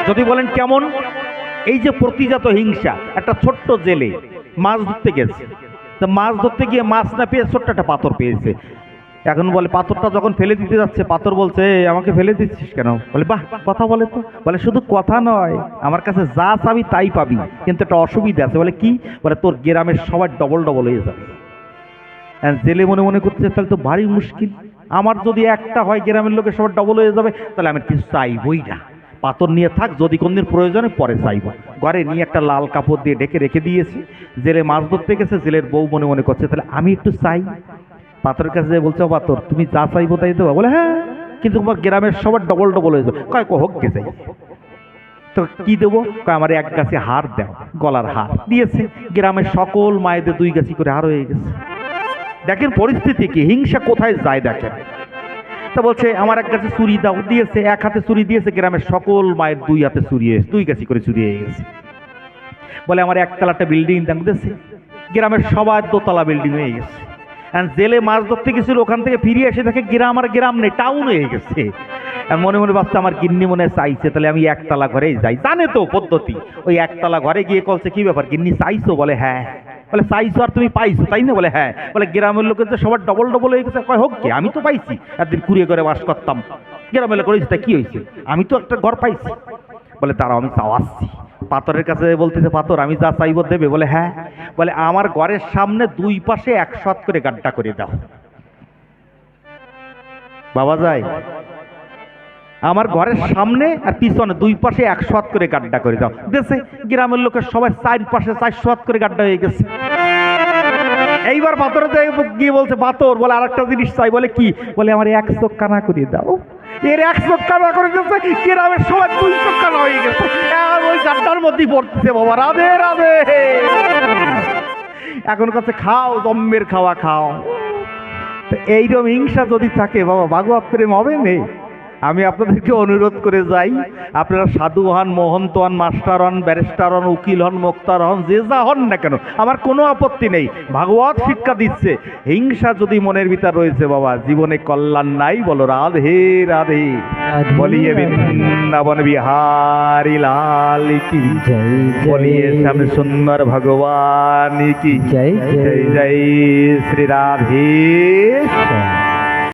যদি বলেন কেমন, এই যে প্রতিজাত হিংসা, একটা ছোট্ট জেলে মাছ ধরতে গেছে, তো মাছ ধরতে গিয়ে মাছ না পেয়ে ছোট্ট একটা পাথর পেয়েছে। এখন বলে পাথরটা যখন ফেলে দিতে যাচ্ছে, পাথর বলছে আমাকে ফেলে দিচ্ছিস কেন? বলে বাহ, কথা বলে তো। বলে শুধু কথা নয়, আমার কাছে যা চাবি তাই পাবি, কিন্তু একটা অসুবিধা আছে। বলে কি? বলে তোর গ্রামের সবার ডবল ডবল হয়ে যাবে। জেলে মনে মনে করছে তাহলে তো ভারী মুশকিল, আমার যদি একটা হয় গ্রামের লোকের সবার ডবল হয়ে যাবে, তাহলে আমি কিছু চাইবই না, পাথর নিয়ে থাক, যদি কোনদিন প্রয়োজনে পরে চাইব। ঘরে নিয়ে একটা লাল কাপড় দিয়ে ঢেকে রেখে দিয়েছি। জেলে মাছ ধরতে গেছে, জেলের বউ মনে মনে করছে তাহলে আমি একটু চাই। পাথরের কাছে যে বলছে, পাথর তুমি যা চাইবো তাই দেবো? বলে হ্যাঁ, কিন্তু তোমার গ্রামের সবার ডবল ডবল হয়ে যাবে। কয় হোক কে চাই, তো কি দেবো? কয় আমার এক গাছি হার দাও, গলার হার। দিয়েছে, গ্রামের সকল মায়েদের 2 গাছি করে হার হয়ে গেছে। দেখেন পরিস্থিতি কি, হিংসা কোথায় যায় দেখেন। তা বলছে আমার এক গাছে চুরি দাও, দিয়েছে, এক হাতে চুরি দিয়েছে, গ্রামের সকল মায়ের 2 হাতে চুরি, 2 গাছি করে চুরি হয়ে গেছে। বলে আমার একতলা একটা বিল্ডিং দাম, দিয়েছে, গ্রামের সবার 2তলা বিল্ডিং হয়ে গেছে। জেলে মাছ ধরতে গেছিল, ওখান থেকে ফিরিয়ে এসে দেখে গ্রাম আর গ্রাম নেই, টাউন হয়ে গেছে। মনে মনে ভাবছে আমার গিন্নি মনে চাইছে, তাহলে আমি একতলা ঘরেই যাই। জানে তো পদ্ধতি, ওই একতলা ঘরে গিয়ে বলছে কি ব্যাপার গিন্নি চাইছো? বলে হ্যাঁ। বলে চাইছো আর তুমি পাইছো তাই না? বলে হ্যাঁ। বলে গ্রামের লোকের তো সবার ডবল ডবল হয়ে গেছে। কয় হোক কি, আমি তো পাইছি, একদিন কুড়িয়ে করে বাস করতাম, গ্রামের লোক করেছি, তা কি হয়েছে, আমি তো একটা ঘর পাইছি। বলে দাঁড়াও আমি চাও আসছি। পাথরের কাছে বলতেছে, পাথর আমি যা চাইবো দেবে? বলে হ্যাঁ। বলে আমার ঘরের সামনে 2 পাশে 100 হাত করে গাড্ডা করে দাও। বাবা যায়, আমার ঘরের সামনে আর পিছনে 2 পাশে 100 হাত করে গাড্ডা করে দাও। দেশে গ্রামের লোকের সবাই 4 পাশে 400 হাত করে গাড্ডা হয়ে গেছে। এইবার পাথরে গিয়ে বলছে, পাথর বলে আরেকটা জিনিস চাই। বলে কি? বলে আমার 1 চোখ কানা করে দাও। এর 1 চোখ কানা করে দিচ্ছে, গ্রামের সবাই 2 চোখ কানা হয়ে গেছে, ওই গাড্ডার মধ্যেই পড়তেছে। বাবা রাধে রাধে। এখন কাছে খাও, জম্মের খাওয়া খাও। এইরকম হিংসা যদি থাকে বাবা, ভাগবত প্রেম হবে নেই। আমি আপনাদেরকে অনুরোধ করে যাই, আপনারা সাধু হন, মহন্ত হন, মাস্টার হন, ব্যারিস্টার হন, উকিল হন, মোক্তার হন, যে যা হন না কেন, আমার কোনো আপত্তি নেই। ভাগবত শিক্ষা দিচ্ছে, হিংসা যদি মনের ভিতর রয়েছে বাবা, জীবনে কল্যাণ নাই। বলো রাধে রাধে। বলিয়ে বৃন্দাবন বিহারি লাল কি জয়, বলিয়ে শ্যাম সুন্দর ভগবান কি জয়, জয় জয় শ্রী রাধে।